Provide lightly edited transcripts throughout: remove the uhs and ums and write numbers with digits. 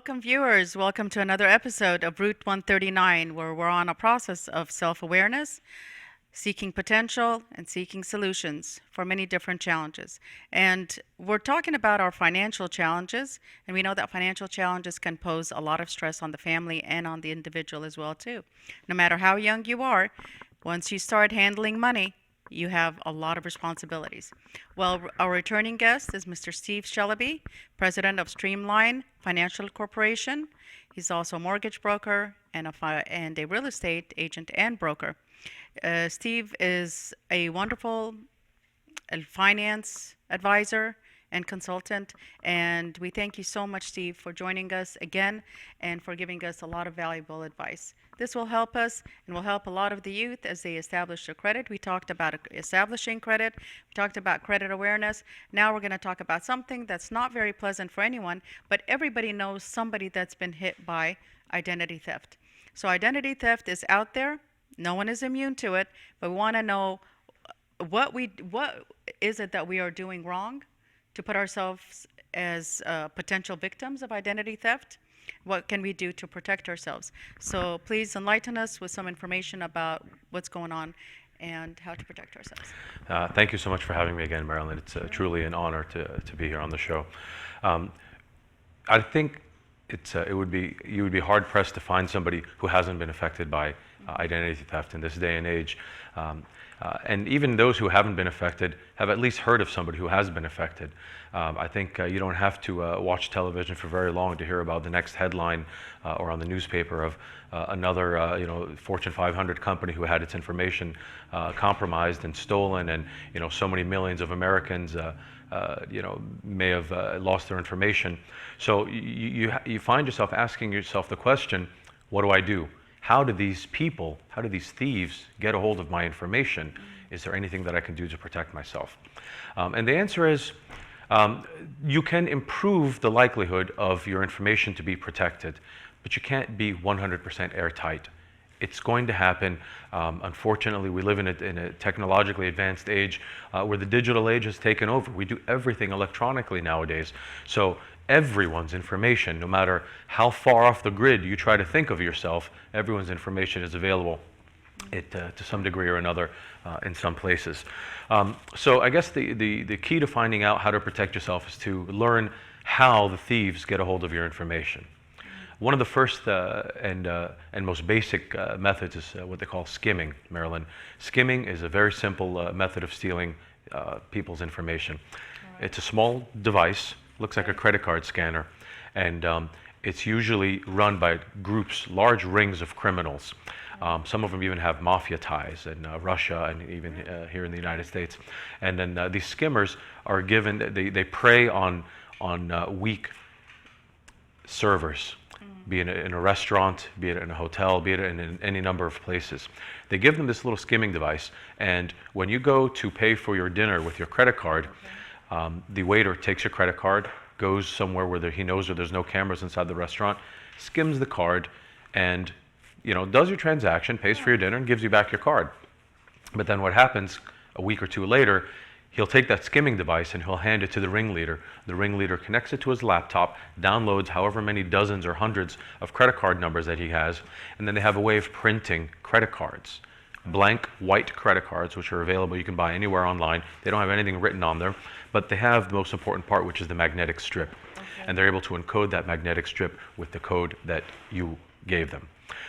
welcome viewers. Welcome to another episode of Route 139, where we're on a process of self awareness, seeking potential, and seeking solutions for many different challenges. And we're talking about our financial challenges, and we know that financial challenges can pose a lot of stress on the family and on the individual as well too. No matter how young you are, once you start handling money, you have a lot of responsibilities. Well, our returning guest is Mr. Steve Shellaby, president of Streamline Financial Corporation. He's also a mortgage broker and a real estate agent and broker. Steve is a wonderful finance advisor and consultant, and we thank you so much, Steve, for joining us again and for giving us a lot of valuable advice. This will help us and will help a lot of the youth as they establish their credit. We talked about establishing credit. We talked about credit awareness. Now we're going to talk about something that's not very pleasant for anyone, but everybody knows somebody that's been hit by identity theft. So identity theft is out there. No one is immune to it, but we want to know what is it that we are doing wrong to put ourselves as potential victims of identity theft. What can we do to protect ourselves? So please enlighten us with some information about what's going on and how to protect ourselves. Thank you so much for having me again, Marilyn. It's truly an honor to be here on the show. I think you would be hard pressed to find somebody who hasn't been affected by identity theft in this day and age. And even those who haven't been affected have at least heard of somebody who has been affected. I think you don't have to watch television for very long to hear about the next headline or on the newspaper of another Fortune 500 company who had its information compromised and stolen, and so many millions of Americans may have lost their information. So you find yourself asking yourself the question, what do I do? How do these thieves get a hold of my information? Is there anything that I can do to protect myself? And the answer is, you can improve the likelihood of your information to be protected, but you can't be 100% airtight. It's going to happen. Unfortunately, we live in a technologically advanced age where the digital age has taken over. We do everything electronically nowadays. So everyone's information, no matter how far off the grid you try to think of yourself, everyone's information is available to some degree or another in some places. So I guess the key to finding out how to protect yourself is to learn how the thieves get a hold of your information. One of the first and most basic methods is what they call skimming, Marilyn. Skimming is a very simple method of stealing people's information. It's a small device, looks like a credit card scanner, and it's usually run by groups, large rings of criminals. Some of them even have mafia ties in Russia and even here in the United States. And then these skimmers are given, they prey on weak servers, be it in a restaurant, be it in a hotel, be it in any number of places. They give them this little skimming device, and when you go to pay for your dinner with your credit card, the waiter takes your credit card, goes somewhere where he knows there's no cameras inside the restaurant, skims the card, and does your transaction, pays for your dinner, and gives you back your card. But then what happens a week or two later, he'll take that skimming device and he'll hand it to the ringleader. The ringleader connects it to his laptop, downloads however many dozens or hundreds of credit card numbers that he has, and then they have a way of printing credit cards. Blank white credit cards, which are available, you can buy anywhere online. They don't have anything written on them, but they have the most important part, which is the magnetic strip. Okay. And they're able to encode that magnetic strip with the code that you gave them.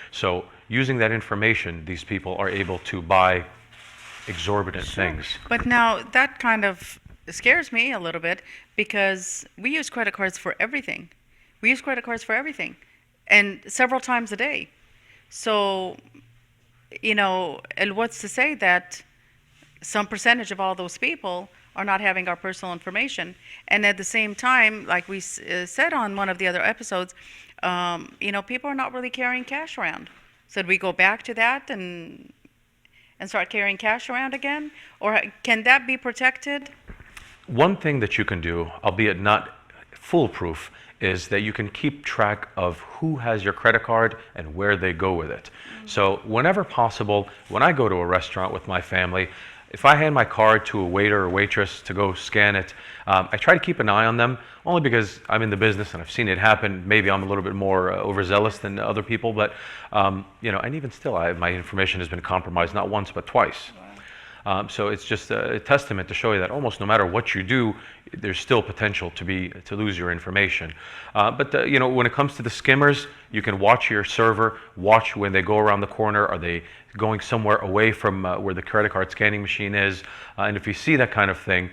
So using that information, these people are able to buy exorbitant things. But now that kind of scares me a little bit, because we use credit cards for everything. We use credit cards for everything, and several times a day. So, and what's to say that some percentage of all those people are not having our personal information, and at the same time, like we said on one of the other episodes, people are not really carrying cash around. So do we go back to that and start carrying cash around again? Or can that be protected? One thing that you can do, albeit not foolproof, is that you can keep track of who has your credit card and where they go with it. So whenever possible, when I go to a restaurant with my family, If I hand my card to a waiter or waitress to go scan it, I try to keep an eye on them, only because I'm in the business and I've seen it happen. Maybe I'm a little bit more overzealous than other people, but and even still, my information has been compromised not once but twice. So it's just a testament to show you that almost no matter what you do, there's still potential to lose your information. But when it comes to the skimmers, you can watch your server, watch when they go around the corner. Are they going somewhere away from where the credit card scanning machine is? And if you see that kind of thing,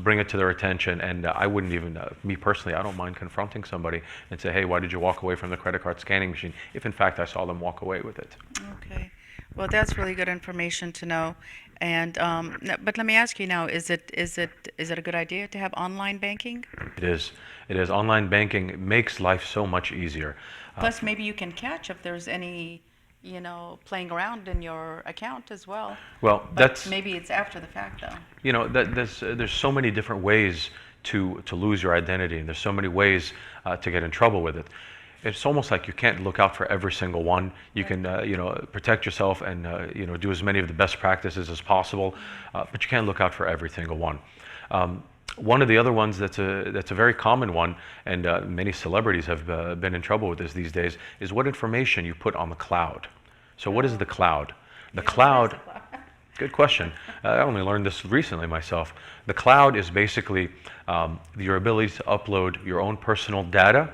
bring it to their attention. And I wouldn't even, me personally, I don't mind confronting somebody and say, hey, why did you walk away from the credit card scanning machine? If in fact I saw them walk away with it. Okay. Well, that's really good information to know. And but let me ask you now: is it a good idea to have online banking? It is. It is. Online banking makes life so much easier. Plus, maybe you can catch if there's any, playing around in your account as well. Well, But maybe it's after the fact, though. There's so many different ways to lose your identity, and there's so many ways to get in trouble with it. It's almost like you can't look out for every single one. You can, protect yourself and, do as many of the best practices as possible, but you can't look out for every single one. One of the other ones that's a very common one, and many celebrities have been in trouble with this these days, is what information you put on the cloud. So what is the cloud? The cloud, good question. I only learned this recently myself. The cloud is basically your ability to upload your own personal data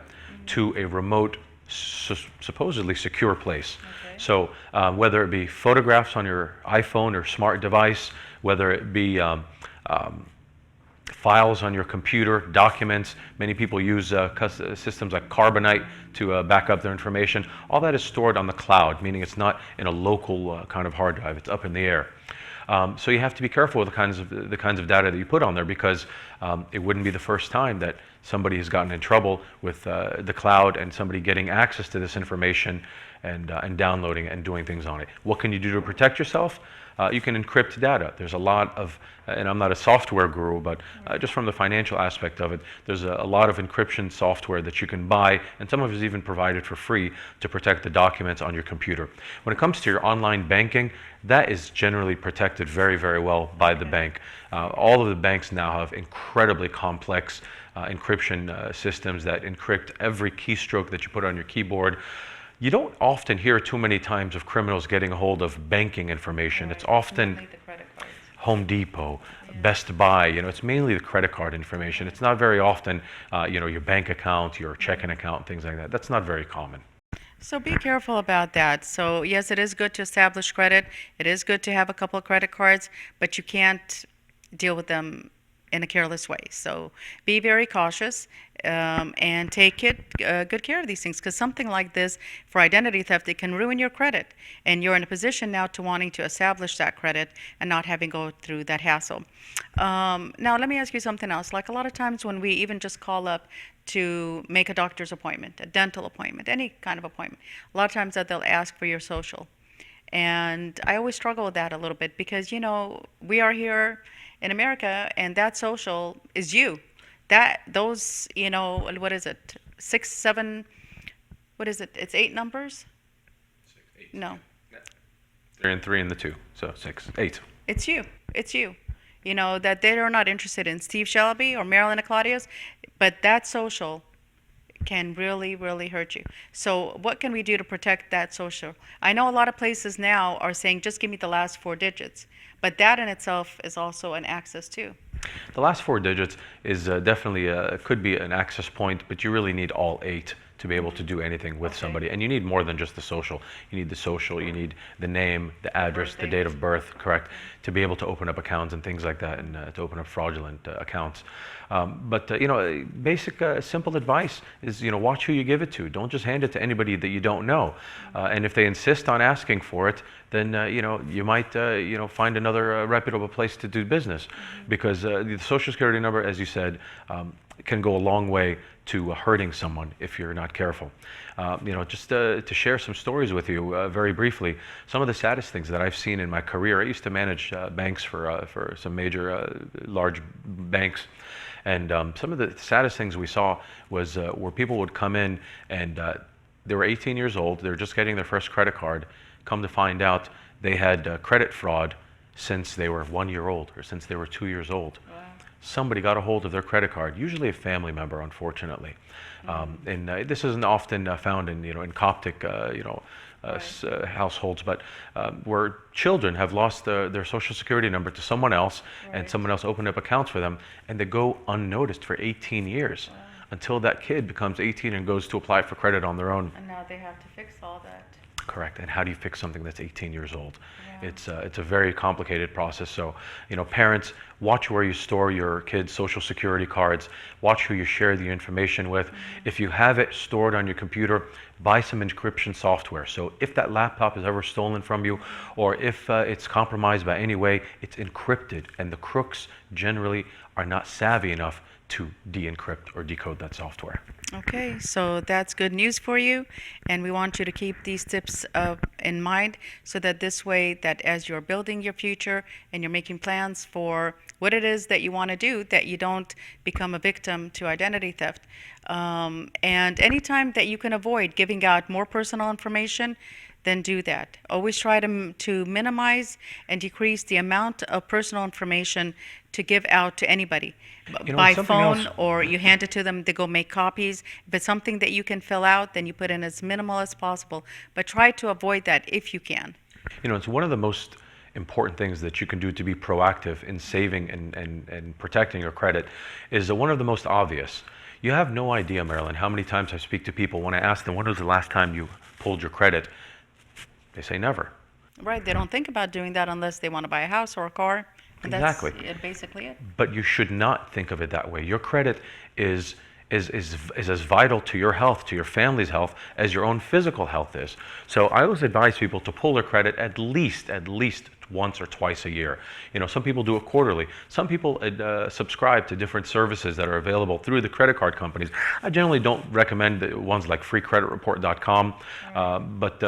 to a remote, supposedly secure place. Okay. So whether it be photographs on your iPhone or smart device, whether it be files on your computer, documents. Many people use systems like Carbonite to back up their information. All that is stored on the cloud, meaning it's not in a local kind of hard drive. It's up in the air. So you have to be careful with the kinds of data that you put on there, because it wouldn't be the first time that somebody has gotten in trouble with the cloud and somebody getting access to this information and downloading it and doing things on it. What can you do to protect yourself? You can encrypt data. There's a lot of, and I'm not a software guru, but just from the financial aspect of it, there's a lot of encryption software that you can buy, and some of it is even provided for free to protect the documents on your computer. When it comes to your online banking, that is generally protected very, very well by the bank. All of the banks now have incredibly complex encryption systems that encrypt every keystroke that you put on your keyboard. You don't often hear too many times of criminals getting a hold of banking information. Right. It's often mainly the credit cards. Home Depot, Best Buy. It's mainly the credit card information. It's not very often, your bank account, your checking account, things like that. That's not very common. So be careful about that. So yes, it is good to establish credit. It is good to have a couple of credit cards, but you can't deal with them in a careless way. So be very cautious and take good care of these things, because something like this for identity theft, it can ruin your credit, and you're in a position now to wanting to establish that credit and not having go through that hassle. Now let me ask you something else. Like a lot of times when we even just call up to make a doctor's appointment, a dental appointment, any kind of appointment, a lot of times that they'll ask for your social. And I always struggle with that a little bit, because we are here in America, and that social is you. Those, what is it? 6, 7, what is it? It's 8 numbers? 6, 8. No. 3 and 3 and the 2, so 6, 8. It's you. It's you. That they are not interested in Steve Shelby or Marilyn Claudius, but that social can really, really hurt you. So what can we do to protect that social? I know a lot of places now are saying, just give me the last 4 digits, but that in itself is also an access too. The last 4 digits is definitely could be an access point, but you really need all 8 to be able to do anything with somebody. And you need more than just the social. You need the social, you need the name, the address, the date of birth, correct, to be able to open up accounts and things like that, and to open up fraudulent accounts. But basic, simple advice is, watch who you give it to. Don't just hand it to anybody that you don't know. And if they insist on asking for it, then you might find another reputable place to do business, because the Social Security number, as you said, can go a long way to hurting someone if you're not careful. Just to share some stories with you very briefly, some of the saddest things that I've seen in my career. I used to manage banks for some major large banks, and some of the saddest things we saw was where people would come in and they were 18 years old, they were just getting their first credit card, come to find out they had credit fraud since they were 1 year old or since they were 2 years old. Somebody got a hold of their credit card, usually a family member, unfortunately. And this isn't often found in, in Coptic, households, but where children have lost their social security number to someone else, and someone else opened up accounts for them, and they go unnoticed for 18 years until that kid becomes 18 and goes to apply for credit on their own. And now they have to fix all that. Correct. And how do you fix something that's 18 years old? It's a very complicated process. So, parents, watch where you store your kids' social security cards. Watch who you share the information with. If you have it stored on your computer, buy some encryption software. So if that laptop is ever stolen from you, or if it's compromised by any way, it's encrypted. And the crooks generally are not savvy enough to de-encrypt or decode that software. Okay, so that's good news for you, and we want you to keep these tips in mind so that this way, that as you're building your future and you're making plans for what it is that you want to do, that you don't become a victim to identity theft. And anytime that you can avoid giving out more personal information, then do that. Always try to minimize and decrease the amount of personal information to give out to anybody by phone, or you hand it to them, they go make copies. If it's something that you can fill out, then you put in as minimal as possible, but try to avoid that if you can. It's one of the most important things that you can do to be proactive in saving and protecting your credit is one of the most obvious. You have no idea, Marilyn, how many times I speak to people when I ask them, when was the last time you pulled your credit? They say never. Right, they don't think about doing that unless they want to buy a house or a car. And exactly. That's basically it. But you should not think of it that way. Your credit is as vital to your health, to your family's health, as your own physical health is. So I always advise people to pull their credit at least once or twice a year. Some people do it quarterly. Some people subscribe to different services that are available through the credit card companies. I generally don't recommend the ones like freecreditreport.com, but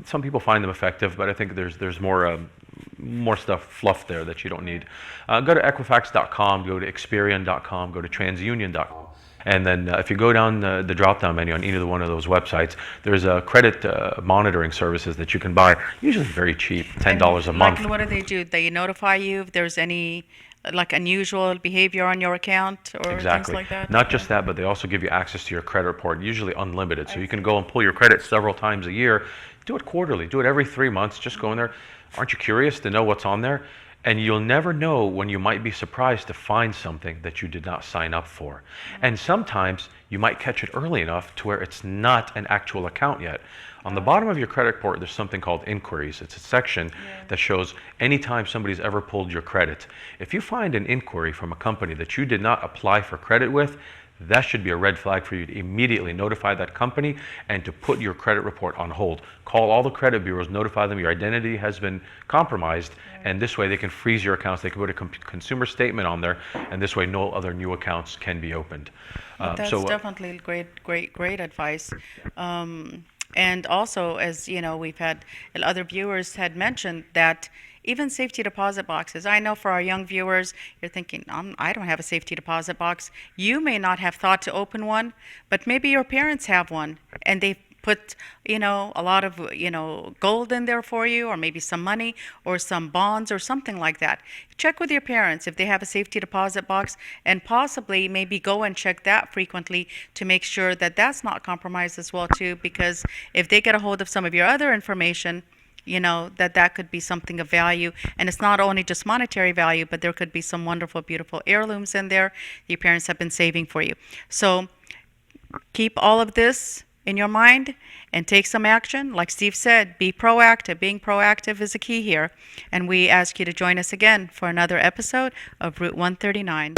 some people find them effective. But I think there's more stuff, fluff there that you don't need. Go to Equifax.com, go to Experian.com, go to TransUnion.com. And then if you go down the drop-down menu on either one of those websites, there's credit monitoring services that you can buy, usually very cheap, $10 a month. Like, what do? They notify you if there's any unusual behavior on your account or things like that? Not just that, but they also give you access to your credit report, usually unlimited. So you can go and pull your credit several times a year. Do it quarterly. Do it every 3 months. Just go in there. Aren't you curious to know what's on there? And you'll never know when you might be surprised to find something that you did not sign up for. And sometimes you might catch it early enough to where it's not an actual account yet. On the bottom of your credit report, there's something called inquiries. It's a section that shows anytime somebody's ever pulled your credit. If you find an inquiry from a company that you did not apply for credit with, that should be a red flag for you to immediately notify that company and to put your credit report on hold. Call all the credit bureaus, notify them your identity has been compromised, and this way they can freeze your accounts. They can put a consumer statement on there, and this way no other new accounts can be opened. That's definitely great advice. And also, as we've had other viewers had mentioned that even safety deposit boxes. I know for our young viewers, you're thinking, I don't have a safety deposit box. You may not have thought to open one, but maybe your parents have one and they put, a lot of, gold in there for you, or maybe some money or some bonds or something like that. Check with your parents if they have a safety deposit box, and possibly maybe go and check that frequently to make sure that that's not compromised as well too, because if they get a hold of some of your other information, that could be something of value. And it's not only just monetary value, but there could be some wonderful, beautiful heirlooms in there your parents have been saving for you. So keep all of this in your mind and take some action. Like Steve said, be proactive. Being proactive is a key here. And we ask you to join us again for another episode of Route 139.